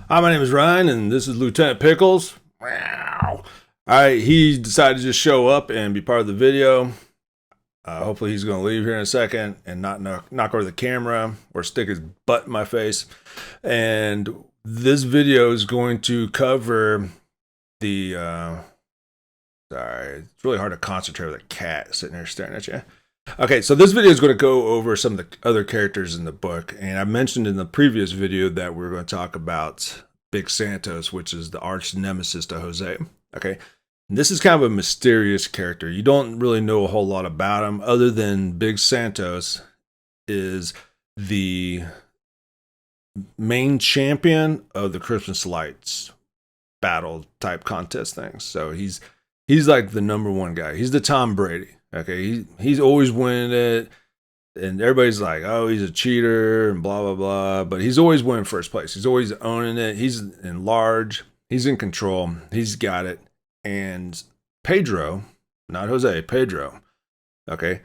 Hi, my name is Ryan, and this is Lieutenant Pickles. Wow. All right, he decided to just show up and be part of the video. Hopefully, he's going to leave here in a second and not knock over the camera or stick his butt in my face. And this video is going to cover the. Sorry, it's really hard to concentrate with a cat sitting there staring at you. Okay, so this video is going to go over some of the other characters in the book, and I mentioned in the previous video that we're going to talk about Big Santos, which is the arch-nemesis to Jose. Okay, and this is kind of a mysterious character. You don't really know a whole lot about him, other than Big Santos is the main champion of the Christmas lights battle type contest things. So he's like the number one guy. He's the Tom Brady. Okay, he's always winning it, and everybody's like, "Oh, he's a cheater," and blah blah blah. But he's always winning first place. He's always owning it. He's in large. He's in control. He's got it. And Pedro, not Jose, Pedro. Okay,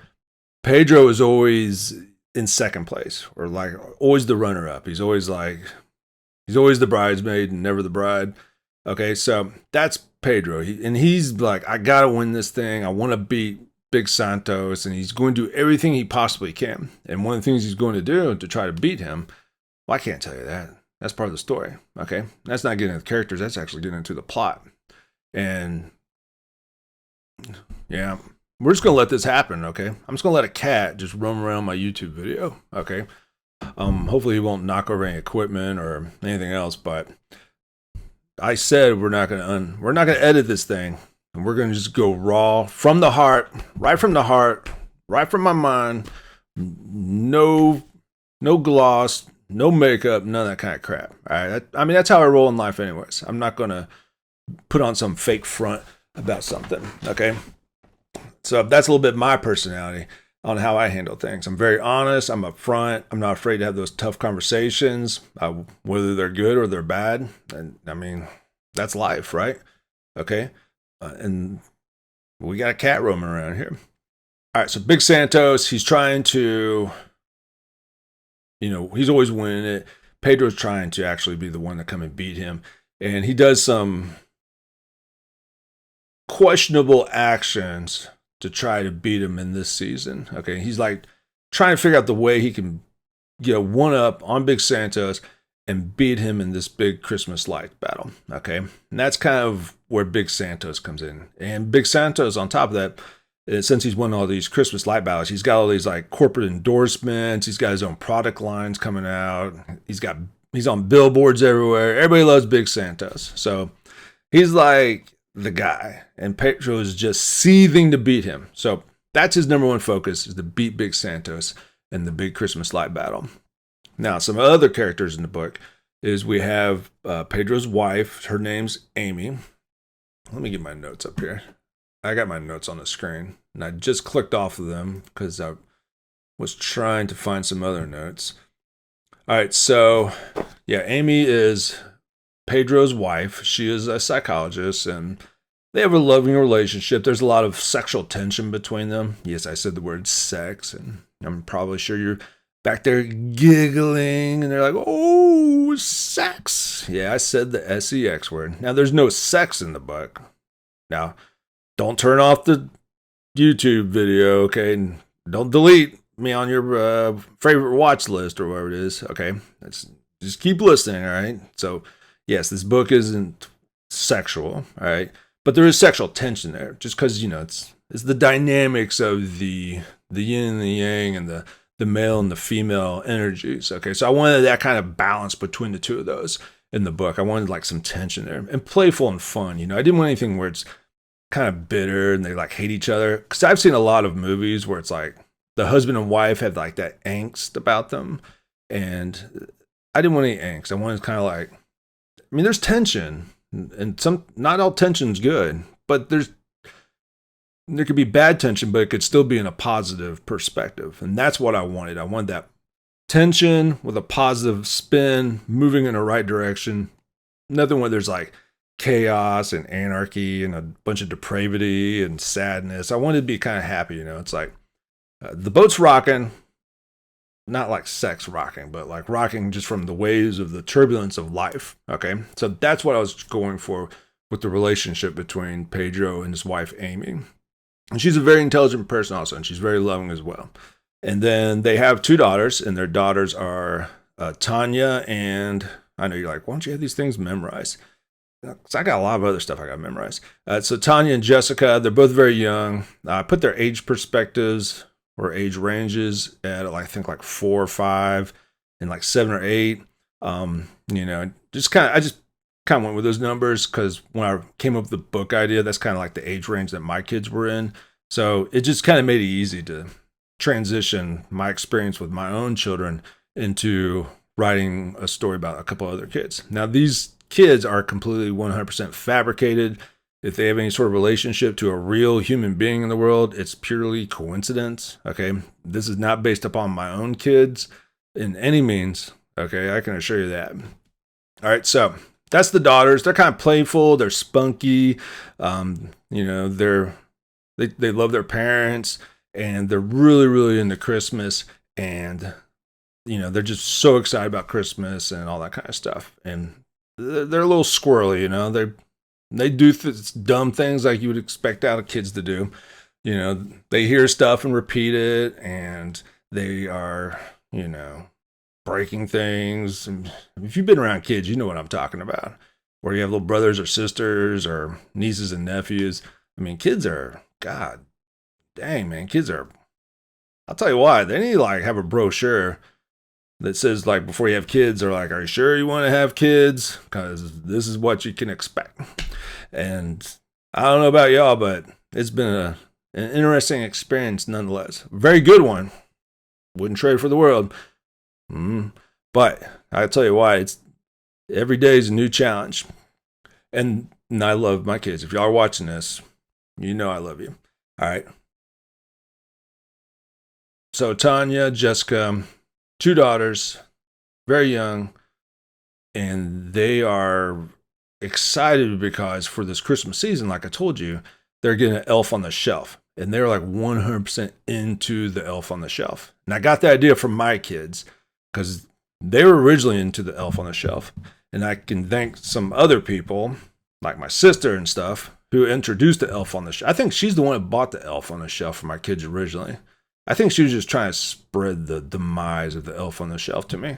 Pedro is always in second place, or like always the runner up. He's always the bridesmaid and never the bride. Okay, so that's Pedro, he's like, I gotta win this thing. I want to beat Big Santos, and he's going to do everything he possibly can. And one of the things he's going to do to try to beat him, well, I can't tell you that. That's part of the story. Okay, that's not getting into the characters. That's actually getting into the plot. And yeah, we're just gonna let this happen. Okay, I'm just gonna let a cat just roam around my YouTube video. Okay, hopefully he won't knock over any equipment or anything else, but I said we're not gonna edit this thing, and we're gonna just go raw from the heart, right from my mind. No gloss, no makeup, none of that kind of crap. All right, I mean that's how I roll in life, anyways. I'm not gonna put on some fake front about something. Okay, so that's a little bit my personality on how I handle things. I'm very honest. I'm upfront. I'm not afraid to have those tough conversations, whether they're good or they're bad. And I mean, that's life, right? Okay. And we got a cat roaming around here. All right. So Big Santos, he's trying to, he's always winning it. Pedro's trying to actually be the one to come and beat him. And he does some questionable actions to try to beat him in this season. Okay, he's like trying to figure out the way he can get one up on Big Santos and beat him in this big Christmas light battle. Okay, and that's kind of where Big Santos comes in. And Big Santos, on top of that, since he's won all these Christmas light battles, he's got all these like corporate endorsements. He's got his own product lines coming out. He's on billboards everywhere. Everybody loves Big Santos. So he's like the guy, and Pedro is just seething to beat him. So that's his number one focus, is to beat Big Santos in the big Christmas light battle. Now, some other characters in the book is we have Pedro's wife. Her name's Amy. Let me get my notes up here. I got my notes on the screen, and I just clicked off of them because I was trying to find some other notes. All right, so yeah, Amy is Pedro's wife. She is a psychologist, and they have a loving relationship. There's a lot of sexual tension between them. Yes, I said the word sex, and I'm probably sure you're back there giggling, and they're like, oh, sex. Yeah, I said the S-E-X word. Now, there's no sex in the book. Now, don't turn off the YouTube video, okay? And don't delete me on your favorite watch list or whatever it is, okay? Just keep listening, all right? So, yes, this book isn't sexual, all right? But there is sexual tension there, just because, it's the dynamics of the yin and the yang, and the male and the female energies, okay? So I wanted that kind of balance between the two of those in the book. I wanted like some tension there, and playful and fun, I didn't want anything where it's kind of bitter and they like hate each other, because I've seen a lot of movies where it's like the husband and wife have like that angst about them, and I didn't want any angst. I wanted kind of like, there's tension, and not all tension's good, but there could be bad tension, but it could still be in a positive perspective. And that's what I wanted. I wanted that tension with a positive spin, moving in the right direction. Nothing where there's like chaos and anarchy and a bunch of depravity and sadness. I wanted to be kind of happy, It's like the boat's rocking. not like sex rocking, but like rocking just from the waves of the turbulence of life. Okay. So that's what I was going for with the relationship between Pedro and his wife, Amy. And she's a very intelligent person also, and she's very loving as well. And then they have 2 daughters, and their daughters are Tanya and I know you're like, why don't you have these things memorized? Because I got a lot of other stuff I got to memorize. So Tanya and Jessica, they're both very young. I put their age perspectives or age ranges at I think like 4 or 5 and like 7 or 8. I just kind of went with those numbers because when I came up with the book idea, that's kind of like the age range that my kids were in. So it just kind of made it easy to transition my experience with my own children into writing a story about a couple other kids. Now, these kids are completely 100% fabricated. If they have any sort of relationship to a real human being in the world, it's purely coincidence. Okay. This is not based upon my own kids in any means. Okay. I can assure you that. All right. So that's the daughters. They're kind of playful. They're spunky. They love their parents, and they're really, really into Christmas. And, they're just so excited about Christmas and all that kind of stuff. And they're a little squirrely, They do dumb things like you would expect out of kids to do. They hear stuff and repeat it, and they are, breaking things. And if you've been around kids, you know what I'm talking about. Where you have little brothers or sisters or nieces and nephews. I mean, kids are, God dang, man, kids are, I'll tell you why, they need to have a brochure that says before you have kids, or are you sure you want to have kids? Because this is what you can expect. And I don't know about y'all, but it's been an interesting experience nonetheless. Very good one. Wouldn't trade it for the world. But I'll tell you why. It's every day is a new challenge. And I love my kids. If y'all are watching this, you know I love you. All right. So Tanya, Jessica, 2 daughters, very young, and they are excited because for this Christmas season, like I told you, they're getting an Elf on the Shelf, and they're 100% into the Elf on the Shelf. And I got the idea from my kids because they were originally into the Elf on the Shelf, and I can thank some other people, like my sister and stuff, who introduced the Elf on the Shelf. I think she's the one that bought the Elf on the Shelf for my kids originally. I think she was just trying to spread the demise of the Elf on the Shelf to me.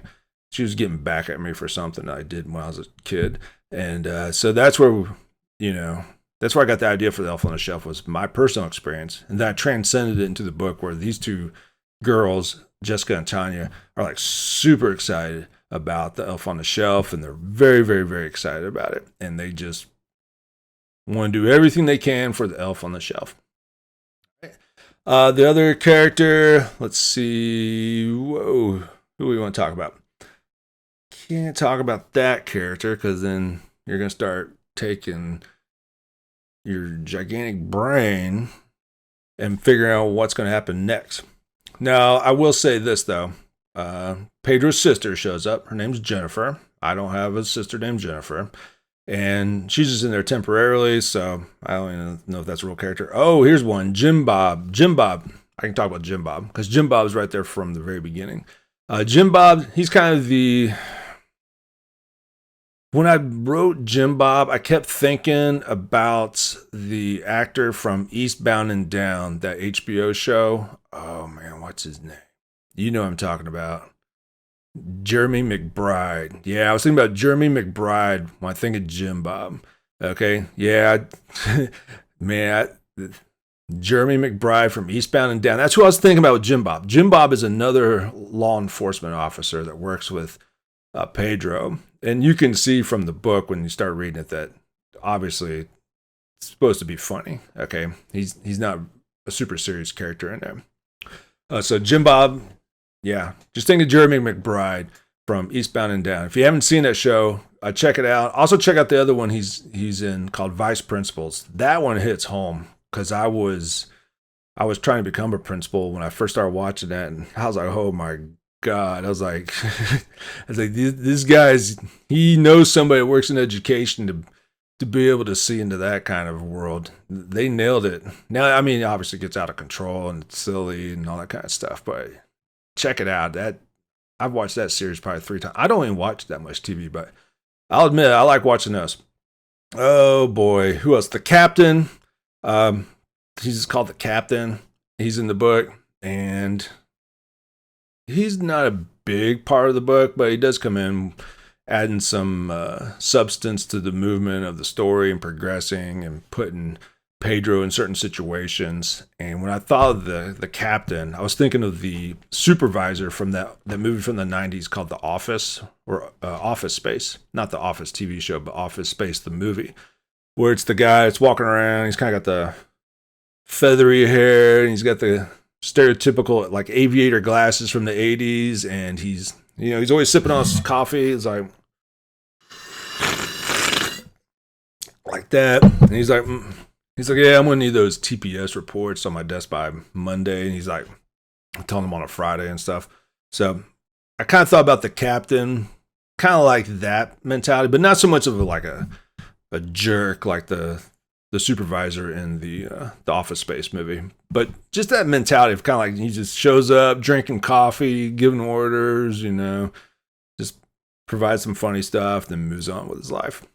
She was getting back at me for something I did when I was a kid. And so that's where, that's where I got the idea for the Elf on the Shelf, was my personal experience. And then I transcended it into the book where these 2 girls, Jessica and Tanya, are super excited about the Elf on the Shelf. And they're very, very, very excited about it. And they just want to do everything they can for the Elf on the Shelf. The other character, let's see, who do we want to talk about? Can't talk about that character because then you're going to start taking your gigantic brain and figuring out what's going to happen next. Now, I will say this, though. Pedro's sister shows up. Her name's Jennifer. I don't have a sister named Jennifer. And she's just in there temporarily, so I don't even know if that's a real character. Oh, here's one. Jim Bob. I can talk about Jim Bob, because Jim Bob's right there from the very beginning. Jim Bob, he's kind of when I wrote Jim Bob, I kept thinking about the actor from Eastbound and Down, that HBO show. Oh, man, what's his name? You know what I'm talking about. Jeremy McBride. Yeah, I was thinking about Jeremy McBride when I think of Jim Bob. Okay, yeah, man, Jeremy McBride from Eastbound and Down. That's who I was thinking about with Jim Bob. Jim Bob is another law enforcement officer that works with Pedro. And you can see from the book when you start reading it that obviously it's supposed to be funny. Okay, he's not a super serious character in there. So Jim Bob, yeah, just think of Jeremy McBride from Eastbound and Down. If you haven't seen that show, check it out. Also check out the other one he's in called Vice Principals. That one hits home because I was trying to become a principal when I first started watching that, and I was like, oh my God. I was like, this guy's, he knows somebody that works in education to be able to see into that kind of world. They nailed it. Now, I mean, obviously it gets out of control and it's silly and all that kind of stuff, but check it out. That I've watched that series probably 3 times. I don't even watch that much TV, but I'll admit I like watching those. Oh boy, who else? The Captain. He's called the Captain. He's in the book, and he's not a big part of the book, but he does come in adding some substance to the movement of the story and progressing and putting Pedro in certain situations. And when I thought of the Captain, I was thinking of the supervisor from that movie from the 90s called The Office, or Office Space. Not The Office TV show, but Office Space, the movie, where it's the guy that's walking around. He's kind of got the feathery hair, and he's got the stereotypical like aviator glasses from the 80s, and he's always sipping on his coffee. It's like that, and he's like, yeah, I'm gonna need those TPS reports on my desk by Monday, and he's like, I'm telling him on a Friday and stuff. So I kind of thought about the Captain, kind of like that mentality, but not so much of a jerk like the supervisor in the Office Space movie, but just that mentality of kind of like he just shows up, drinking coffee, giving orders, just provides some funny stuff, then moves on with his life.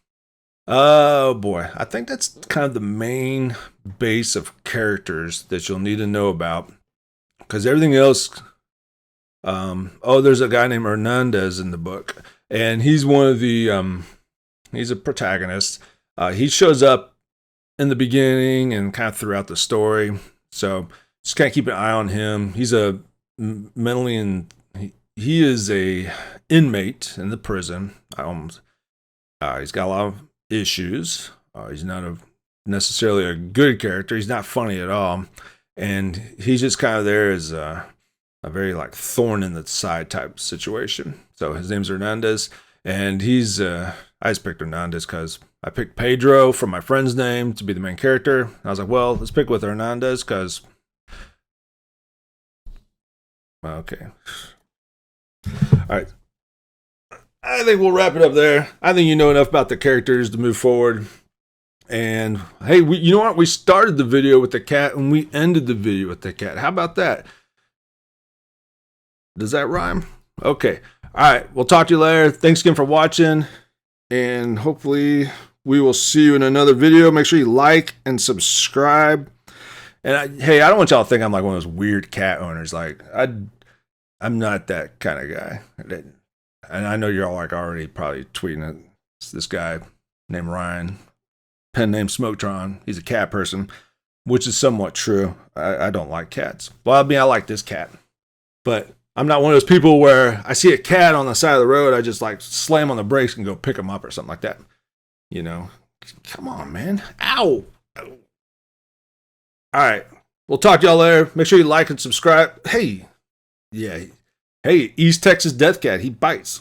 Oh boy, I think that's kind of the main base of characters that you'll need to know about, because everything else. There's a guy named Hernandez in the book, and he's one of the he's a protagonist. He shows up in the beginning and kind of throughout the story, so just kind of keep an eye on him. He's a mentally and he is a inmate in the prison. He's got a lot of issues. He's not necessarily a good character. He's not funny at all, and he's just kind of there as a very like thorn in the side type situation. So his name's Hernandez, and he's I just picked Hernandez because I picked Pedro from my friend's name to be the main character. I was like, well, let's pick with Hernandez because okay. All right. I think we'll wrap it up there. I think you know enough about the characters to move forward. And hey, you know what? We started the video with the cat and we ended the video with the cat. How about that? Does that rhyme? Okay. All right. We'll talk to you later. Thanks again for watching. And hopefully we will see you in another video. Make sure you like and subscribe. And hey, I don't want y'all to think I'm like one of those weird cat owners. Like I'm not that kind of guy. And I know you're all like already probably tweeting at this guy named Ryan, pen name Smoketron. He's a cat person, which is somewhat true. I don't like cats. Well, I mean, I like this cat, but I'm not one of those people where I see a cat on the side of the road, I just like slam on the brakes and go pick him up or something like that. Come on, man. Ow. All right. We'll talk to y'all later. Make sure you like and subscribe. Hey, East Texas Death Cat. He bites.